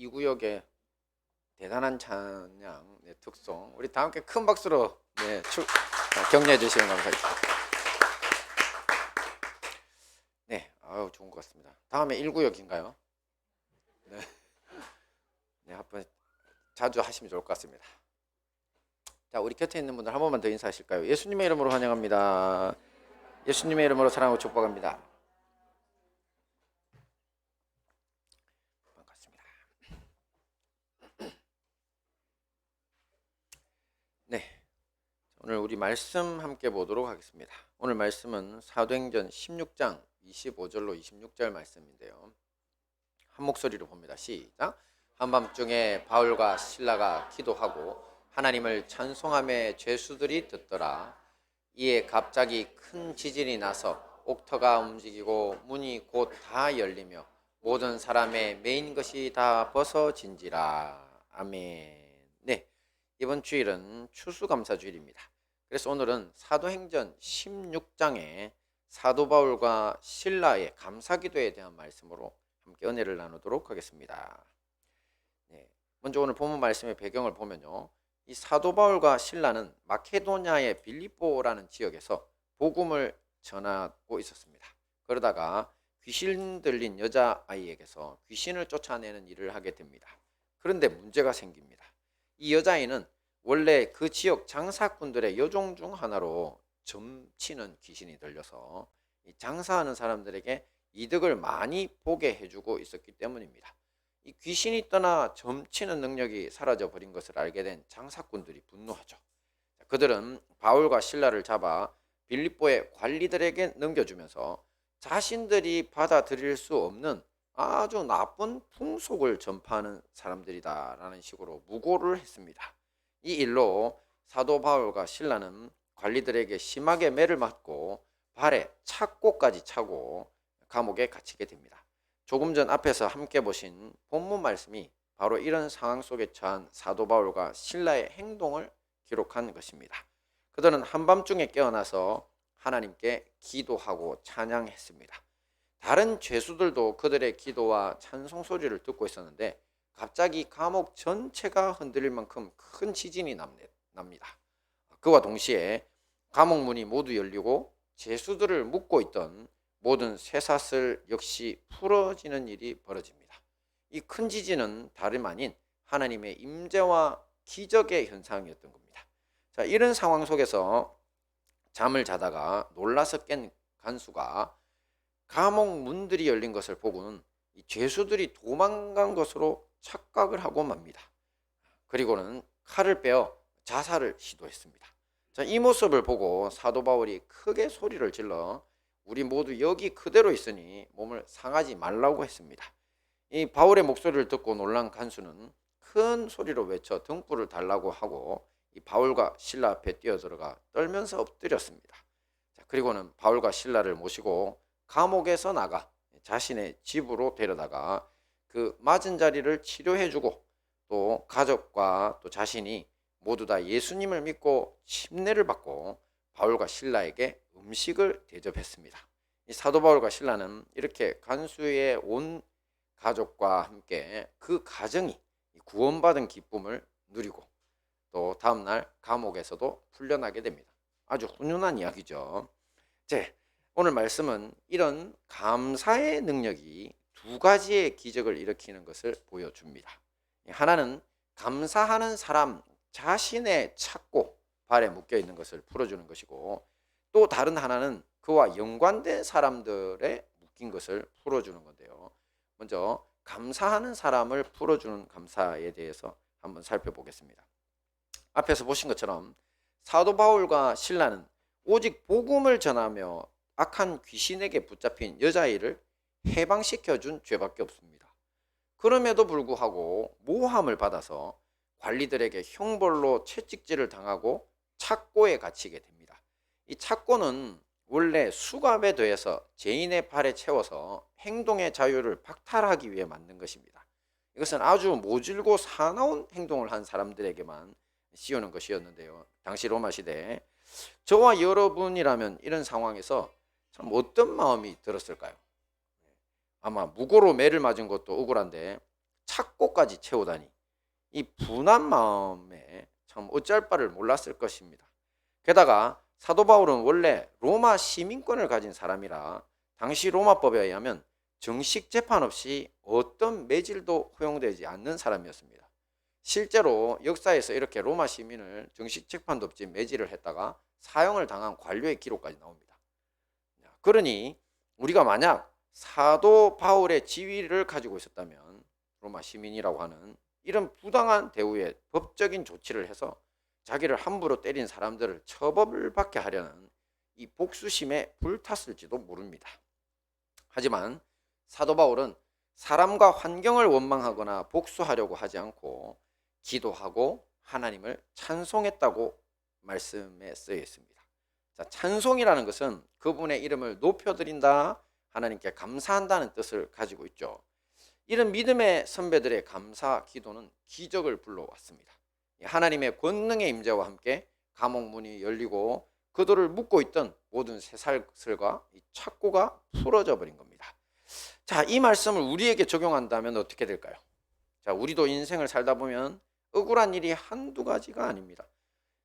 이 구역의 대단한 찬양 특송, 우리 다 함께 큰 박수로 격려해 주시면 감사하겠습니다. 네, 아유 좋은 것 같습니다. 다음에 1구역인가요? 네, 한번 자주 하시면 좋을 것 같습니다. 자, 우리 곁에 있는 분들 한 번만 더 인사하실까요? 예수님의 이름으로 환영합니다. 예수님의 이름으로 사랑하고 축복합니다. 반갑습니다. 네, 오늘 우리 말씀 함께 보도록 하겠습니다. 오늘 말씀은 사도행전 16장 25절로 26절 말씀인데요. 한 목소리로 봅니다. 시작. 한밤중에 바울과 실라가 기도하고 하나님을 찬송하며 죄수들이 듣더라. 이에 갑자기 큰 지진이 나서 옥터가 움직이고 문이 곧 다 열리며 모든 사람의 매인 것이 다 벗어진지라. 아멘. 네, 이번 주일은 추수감사주일입니다. 그래서 오늘은 사도행전 16장의 사도 바울과 실라의 감사기도에 대한 말씀으로 함께 은혜를 나누도록 하겠습니다. 네, 먼저 오늘 본문 말씀의 배경을 보면요, 이 사도 바울과 실라는 마케도냐의 빌립보라는 지역에서 복음을 전하고 있었습니다. 그러다가 귀신 들린 여자아이에게서 귀신을 쫓아내는 일을 하게 됩니다. 그런데 문제가 생깁니다. 이 여자아이는 원래 그 지역 장사꾼들의 여종 중 하나로 점치는 귀신이 들려서 장사하는 사람들에게 이득을 많이 보게 해주고 있었기 때문입니다. 이 귀신이 떠나 점치는 능력이 사라져 버린 것을 알게 된 장사꾼들이 분노하죠. 그들은 바울과 실라를 잡아 빌립보의 관리들에게 넘겨주면서 자신들이 받아들일 수 없는 아주 나쁜 풍속을 전파하는 사람들이다라는 식으로 무고를 했습니다. 이 일로 사도 바울과 실라는 관리들에게 심하게 매를 맞고 발에 착고까지 차고 감옥에 갇히게 됩니다. 조금 전 앞에서 함께 보신 본문 말씀이 바로 이런 상황 속에 처한 사도 바울과 실라의 행동을 기록한 것입니다. 그들은 한밤중에 깨어나서 하나님께 기도하고 찬양했습니다. 다른 죄수들도 그들의 기도와 찬송 소리를 듣고 있었는데 갑자기 감옥 전체가 흔들릴 만큼 큰 지진이 납니다. 그와 동시에 감옥 문이 모두 열리고 죄수들을 묶고 있던 모든 쇠사슬 역시 풀어지는 일이 벌어집니다. 이 큰 지진은 다름 아닌 하나님의 임재와 기적의 현상이었던 겁니다. 자, 이런 상황 속에서 잠을 자다가 놀라서 깬 간수가 감옥 문들이 열린 것을 보고는 이 죄수들이 도망간 것으로 착각을 하고 맙니다. 그리고는 칼을 빼어 자살을 시도했습니다. 자, 이 모습을 보고 사도 바울이 크게 소리를 질러 우리 모두 여기 그대로 있으니 몸을 상하지 말라고 했습니다. 이 바울의 목소리를 듣고 놀란 간수는 큰 소리로 외쳐 등불을 달라고 하고 이 바울과 실라 앞에 뛰어들어가 떨면서 엎드렸습니다. 자, 그리고는 바울과 실라를 모시고 감옥에서 나가 자신의 집으로 데려다가 그 맞은 자리를 치료해주고 또 가족과 또 자신이 모두 다 예수님을 믿고 침례를 받고 바울과 실라에게 음식을 대접했습니다. 이 사도 바울과 실라는 이렇게 간수의 온 가족과 함께 그 가정이 구원받은 기쁨을 누리고 또 다음날 감옥에서도 풀려나게 됩니다. 아주 훈훈한 이야기죠. 오늘 말씀은 이런 감사의 능력이 두 가지의 기적을 일으키는 것을 보여줍니다. 하나는 감사하는 사람 자신의 착고 발에 묶여있는 것을 풀어주는 것이고 또 다른 하나는 그와 연관된 사람들의 묶인 것을 풀어주는 건데요. 먼저 감사하는 사람을 풀어주는 감사에 대해서 한번 살펴보겠습니다. 앞에서 보신 것처럼 사도 바울과 실라는 오직 복음을 전하며 악한 귀신에게 붙잡힌 여자아이를 해방시켜준 죄밖에 없습니다. 그럼에도 불구하고 모함을 받아서 관리들에게 형벌로 채찍질을 당하고 착고에 갇히게 됩니다. 이 착고는 원래 수갑에 더해서 죄인의 발에 채워서 행동의 자유를 박탈하기 위해 만든 것입니다. 이것은 아주 모질고 사나운 행동을 한 사람들에게만 씌우는 것이었는데요. 당시 로마 시대에 저와 여러분이라면 이런 상황에서 참 어떤 마음이 들었을까요? 아마 무고로 매를 맞은 것도 억울한데 착고까지 채우다니 이 분한 마음에 참 어쩔 바를 몰랐을 것입니다. 게다가 사도 바울은 원래 로마 시민권을 가진 사람이라 당시 로마법에 의하면 정식 재판 없이 어떤 매질도 허용되지 않는 사람이었습니다. 실제로 역사에서 이렇게 로마 시민을 정식 재판도 없이 매질을 했다가 사형을 당한 관료의 기록까지 나옵니다. 그러니 우리가 만약 사도 바울의 지위를 가지고 있었다면 로마 시민이라고 하는 이런 부당한 대우에 법적인 조치를 해서 자기를 함부로 때린 사람들을 처벌을 받게 하려는 이 복수심에 불탔을지도 모릅니다. 하지만 사도 바울은 사람과 환경을 원망하거나 복수하려고 하지 않고 기도하고 하나님을 찬송했다고 말씀에 쓰여 있습니다. 자, 찬송이라는 것은 그분의 이름을 높여드린다, 하나님께 감사한다는 뜻을 가지고 있죠. 이런 믿음의 선배들의 감사 기도는 기적을 불러왔습니다. 하나님의 권능의 임재와 함께 감옥 문이 열리고 그들을 묶고 있던 모든 쇠사슬과 착고가 풀어져 버린 겁니다. 자, 이 말씀을 우리에게 적용한다면 어떻게 될까요? 자, 우리도 인생을 살다 보면 억울한 일이 한두 가지가 아닙니다.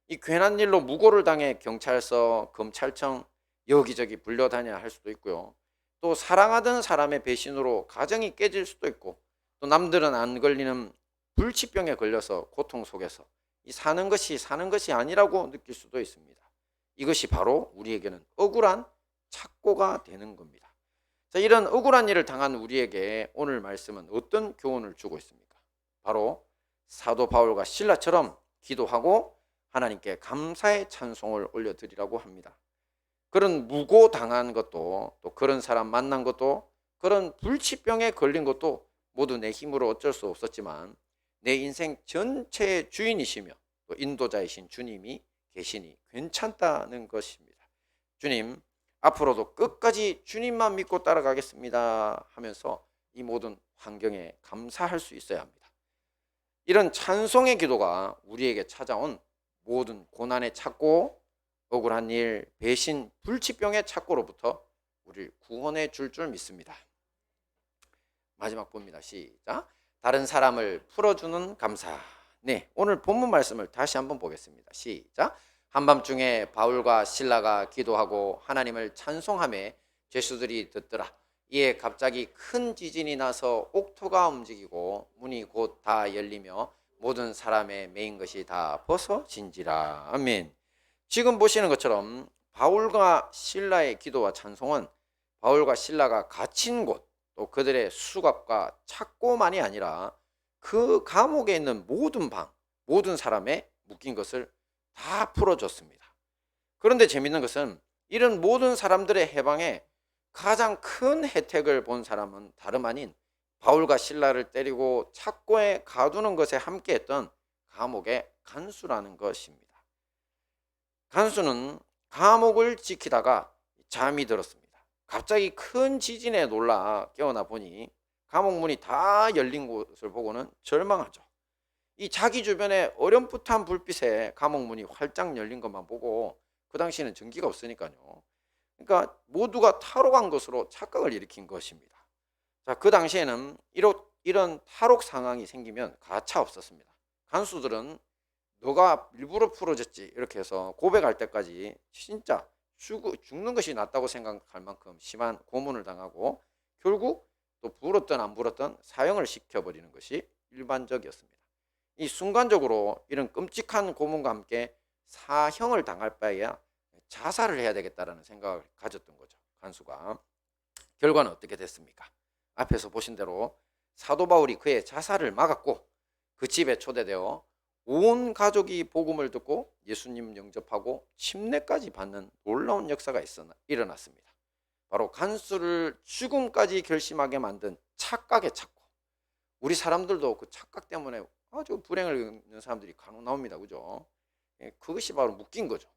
이 괜한 일로 무고를 당해 경찰서, 검찰청 여기저기 불려다녀야 할 수도 있고요. 또 사랑하던 사람의 배신으로 가정이 깨질 수도 있고, 또 남들은 안 걸리는 불치병에 걸려서 고통 속에서 이 사는 것이 아니라고 느낄 수도 있습니다. 이것이 바로 우리에게는 억울한 착고가 되는 겁니다. 자, 이런 억울한 일을 당한 우리에게 오늘 말씀은 어떤 교훈을 주고 있습니까? 바로 사도 바울과 실라처럼 기도하고 하나님께 감사의 찬송을 올려드리라고 합니다. 그런 무고당한 것도, 또 그런 사람 만난 것도, 그런 불치병에 걸린 것도 모두 내 힘으로 어쩔 수 없었지만 내 인생 전체의 주인이시며 또 인도자이신 주님이 계시니 괜찮다는 것입니다. 주님, 앞으로도 끝까지 주님만 믿고 따라가겠습니다 하면서 이 모든 환경에 감사할 수 있어야 합니다. 이런 찬송의 기도가 우리에게 찾아온 모든 고난의 착고, 억울한 일, 배신, 불치병의 착고로부터 우리를 구원해 줄 믿습니다. 마지막 봅니다. 시작. 다른 사람을 풀어주는 감사. 네, 오늘 본문 말씀을 다시 한번 보겠습니다. 시작. 한밤중에 바울과 실라가 기도하고 하나님을 찬송하며 죄수들이 듣더라. 이에 갑자기 큰 지진이 나서 옥토가 움직이고 문이 곧 다 열리며 모든 사람의 매인 것이 다 벗어진지라. 아멘. 지금 보시는 것처럼 바울과 실라의 기도와 찬송은 바울과 실라가 갇힌 곳, 또 그들의 수갑과 착고만이 아니라 그 감옥에 있는 모든 방, 모든 사람의 묶인 것을 다 풀어줬습니다. 그런데 재밌는 것은 이런 모든 사람들의 해방에 가장 큰 혜택을 본 사람은 다름 아닌 바울과 실라를 때리고 착고에 가두는 것에 함께했던 감옥의 간수라는 것입니다. 간수는 감옥을 지키다가 잠이 들었습니다. 갑자기 큰 지진에 놀라 깨어나 보니 감옥 문이 다 열린 곳을 보고는 절망하죠. 이 자기 주변에 어렴풋한 불빛에 감옥 문이 활짝 열린 것만 보고, 그 당시에는 전기가 없으니까요. 그러니까 모두가 탈옥한 것으로 착각을 일으킨 것입니다. 자, 그 당시에는 이런 탈옥 상황이 생기면 가차 없었습니다. 간수들은 너가 일부러 풀어졌지 이렇게 해서 고백할 때까지 진짜 죽는 것이 낫다고 생각할 만큼 심한 고문을 당하고 결국 또 불었든 안 불었든 사형을 시켜버리는 것이 일반적이었습니다. 이 순간적으로 이런 끔찍한 고문과 함께 사형을 당할 바에야 자살을 해야 되겠다라는 생각을 가졌던 거죠. 간수가. 결과는 어떻게 됐습니까? 앞에서 보신 대로 사도 바울이 그의 자살을 막았고 그 집에 초대되어 온 가족이 복음을 듣고 예수님 영접하고 침례까지 받는 놀라운 역사가 일어났습니다. 바로 간수를 죽음까지 결심하게 만든 착각의 착고. 우리 사람들도 그 착각 때문에 아주 불행을 겪는 사람들이 간혹 나옵니다. 그죠? 그것이 바로 묶인 거죠.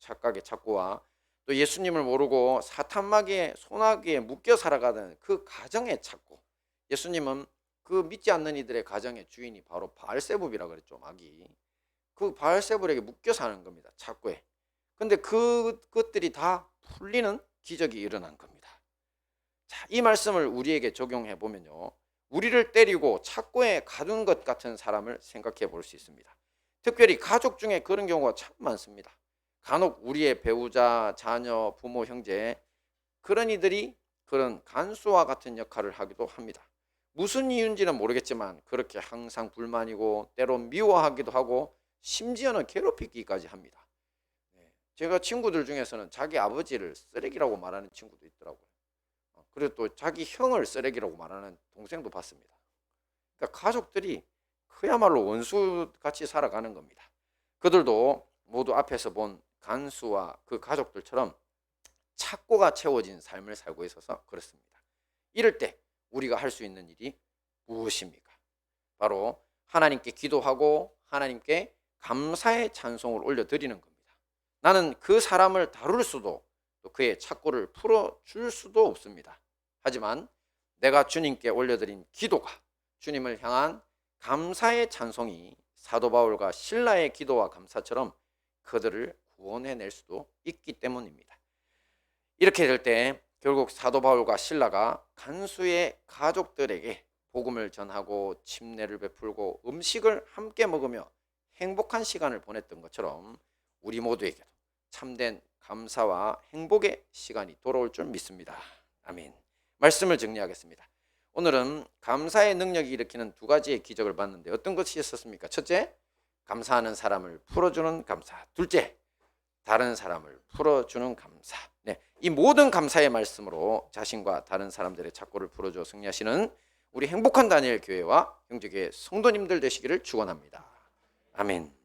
착각의 착고와 또 예수님을 모르고 사탄마귀의 소나기에 묶여 살아가는 그 가정의 착고. 예수님은 그 믿지 않는 이들의 가정의 주인이 바로 바알세불이라고 그랬죠. 마귀. 그 바알세불에게 묶여 사는 겁니다. 착고에. 근데 그것들이 다 풀리는 기적이 일어난 겁니다. 자, 이 말씀을 우리에게 적용해 보면요, 우리를 때리고 착고에 가둔 것 같은 사람을 생각해 볼 수 있습니다. 특별히 가족 중에 그런 경우가 참 많습니다. 간혹 우리의 배우자, 자녀, 부모, 형제, 그런 이들이 그런 간수와 같은 역할을 하기도 합니다. 무슨 이유인지는 모르겠지만 그렇게 항상 불만이고 때론 미워하기도 하고 심지어는 괴롭히기까지 합니다. 제가 친구들 중에서는 자기 아버지를 쓰레기라고 말하는 친구도 있더라고요. 그리고 또 자기 형을 쓰레기라고 말하는 동생도 봤습니다. 그러니까 가족들이 그야말로 원수같이 살아가는 겁니다. 그들도 모두 앞에서 본 간수와 그 가족들처럼 착고가 채워진 삶을 살고 있어서 그렇습니다. 이럴 때 우리가 할 수 있는 일이 무엇입니까? 바로 하나님께 기도하고 하나님께 감사의 찬송을 올려드리는 겁니다. 나는 그 사람을 다룰 수도 또 그의 착고를 풀어줄 수도 없습니다. 하지만 내가 주님께 올려드린 기도가 주님을 향한 감사의 찬송이 사도 바울과 실라의 기도와 감사처럼 그들을 구원해낼 수도 있기 때문입니다. 이렇게 될 때 결국 사도 바울과 실라가 간수의 가족들에게 복음을 전하고 침례를 베풀고 음식을 함께 먹으며 행복한 시간을 보냈던 것처럼 우리 모두에게도 참된 감사와 행복의 시간이 돌아올 줄 믿습니다. 아멘. 말씀을 정리하겠습니다. 오늘은 감사의 능력이 일으키는 두 가지의 기적을 봤는데 어떤 것이 있었습니까? 첫째, 감사하는 사람을 풀어주는 감사. 둘째, 다른 사람을 풀어주는 감사. 이 모든 감사의 말씀으로 자신과 다른 사람들의 착고를 풀어줘 승리하시는 우리 행복한 다니엘 교회와 형제교회 성도님들 되시기를 축원합니다. 아멘.